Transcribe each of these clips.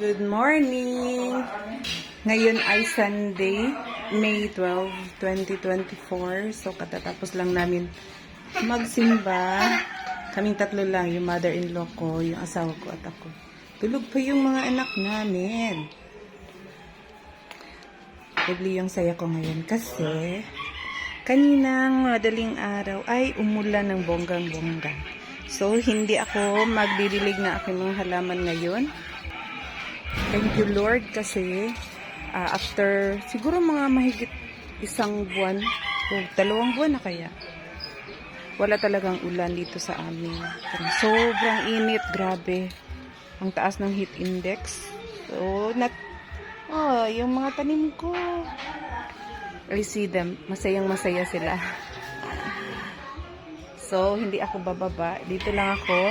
Good morning! Ngayon ay Sunday, May 12, 2024. So, katatapos lang namin magsimba. Kaming tatlo lang, yung mother-in-law ko, yung asawa ko at ako. Tulog pa yung mga anak namin. Bigli yung saya ko ngayon kasi kaninang madaling araw ay umulan ng bonggang-bongga. So, hindi ako magdidilig na aking mga halaman ngayon. Thank you Lord kasi after siguro mga mahigit isang buwan o 2 buwan na kaya wala talagang ulan dito sa amin. Sobrang init, grabe. Ang taas ng heat index. So, yung mga tanim ko. I see them. Masayang masaya sila. So, hindi ako bababa. Dito lang ako.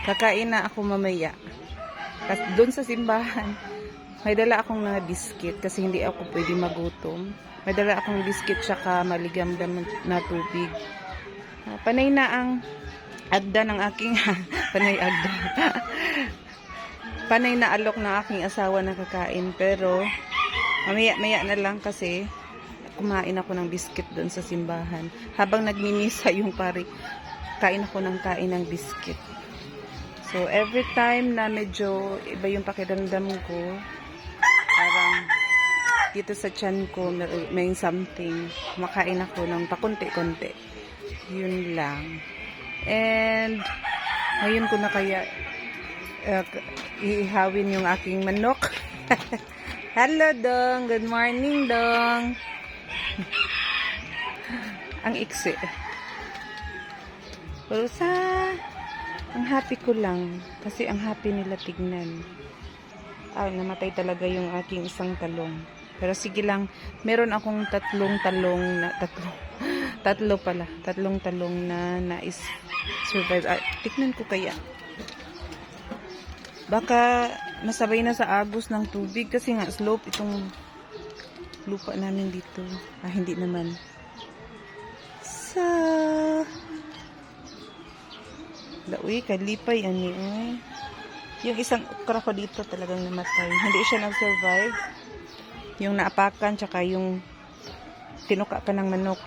Kakain na ako mamaya. Kasi doon sa simbahan, may dala akong mga biscuit kasi hindi ako pwede magutom. May dala akong biscuit tsaka maligamdam na tubig. Panay na ang agda ng aking panay na alok ng aking asawa na kakain, pero mamaya na lang kasi kumain ako ng biscuit doon sa simbahan. Habang nagmimisa yung pari, kain ako ng biscuit. So, every time na medyo iba yung pakiramdam ko, parang dito sa tiyan ko may something, makain ako ng pakunti-kunti. Yun lang. And, ngayon ko na kaya iihawin yung aking manok. Hello, Dong! Good morning, Dong! Ang iksi. Pero ang happy ko lang kasi ang happy nila tignan. Namatay talaga yung aking isang talong. Pero sige lang, meron akong tatlong talong na nais-survive. Tignan ko kaya. Baka masabay na sa agos ng tubig kasi nga slope itong lupa namin dito. Hindi naman. Uy, kalipay ani eh. Yung isang ukra ko dito talagang namatay. Hindi siya nag-survive. Yung naapakan tsaka yung tinuka ka ng manok.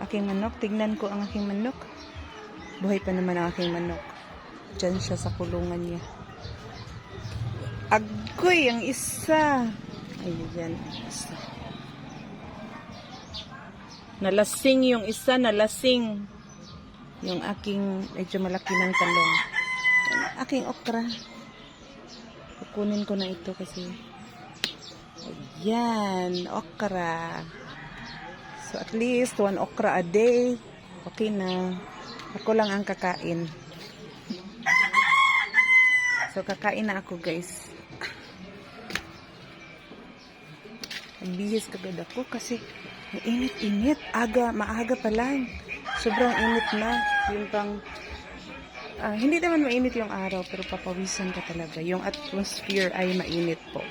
Aking manok, tignan ko ang aking manok. Buhay pa naman ang aking manok. Diyan siya sa kulungan niya. Agoy, ang isa. Ayan, isa. Nalasing yung isa, nalasing. Yung aking medyo malaki ng talong. Aking okra. Kukunin ko na ito kasi. Ayan, okra. So at least 1 okra a day. Okay na. Ako lang ang kakain. So kakain na ako, guys. Nagbihis kagad ako kasi init-init. Maaga pa lang. Sobrang init na. Yung pang, hindi naman mainit yung araw, pero papawisan ka talaga. Yung atmosphere ay mainit po.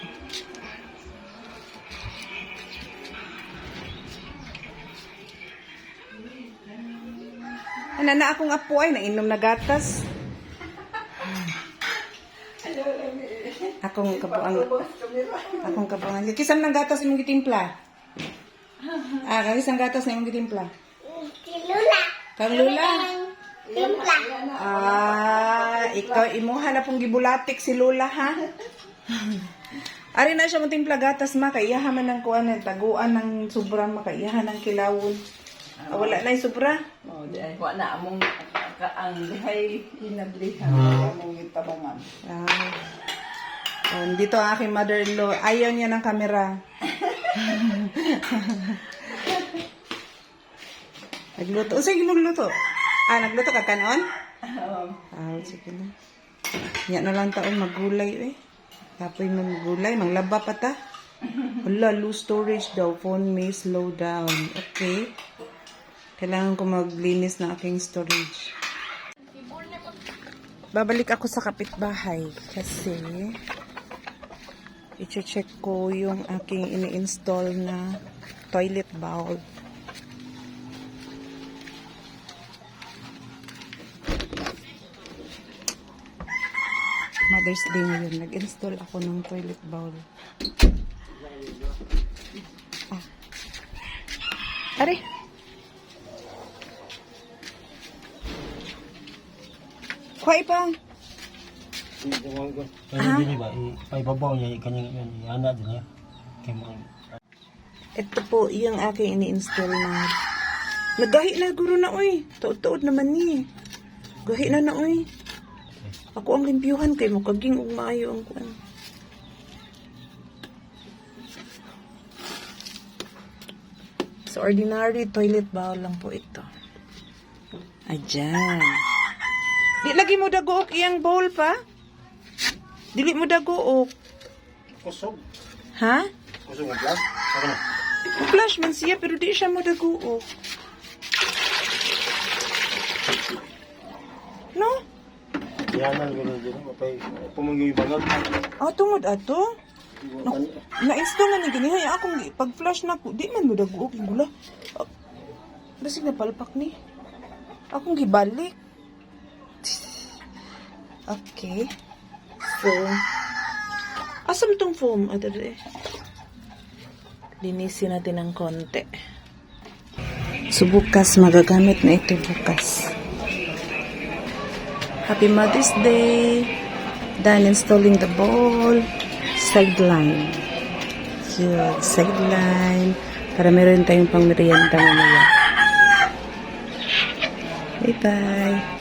Na akong apo ay nainom na gatas. Akong kabuang. Kisam ng gatas imong gitimpla. Kisam gatas na imong gitimpla. Lula. Kang Lula? Timpla. Ikaw imuha na pong gibulatik si Lula, ha? Ari na siya mong timpla gatas ma, kaiyahan man ng kuan ng taguan ng sobra, makaiyahan ng kilawon. Wala na yung sobra? Wala na among ang lihay hinablihan among itabangan. Dito ang aking mother-in-law. Ayaw niya ng kamera. Nagluto. Sige, magluto. Nagluto ka kanon? Sige na. Yan na lang taon magulay eh. Tapoy mo magulay. Manglaba pa ta. Wala, low storage daw. Phone may slow down. Okay. Kailangan ko maglinis ng aking storage. Babalik ako sa kapitbahay kasi i-check ko yung aking ini-install na toilet bowl. Mother's Day ngayon. Nag-install ako ng toilet bowl. Ah. Are. Kuha pa. Kaya din ba, ibabaw niya, kanyang yun, iana din niya. Kaya mo, Ito po yung aking ini-install na. Nagahi na guro na oy. Tuod-tuod naman ni. Gahi na oy. Ako ang limpyuhan kay mo kaging ug maayo ang kuan. So ordinary toilet bowl lang po ito. Ayan. Di lagi mo dagook iyang bowl pa? Dili mo dagook. kusog. Ha? Kusog ng vlog? Ako na. Flash man siya pero di siya mo dagook. No? Iyanan ko rin din, mapay, pumangyoy bangat. Ah, tungod ato? No, na-install nga ni ganihay akong pag-flash na ko, di man mo daguok yung gula. Basig na palpak ni. Akong gibalik. Okay. So, asam tong foam? Ito rin. Linisin natin ng konti. So, bukas, magagamit na ito bukas. Happy Mother's Day! Done installing the bowl. Sideline. Yun, sideline. Para meron tayong pang merienda mamaya. Bye-bye!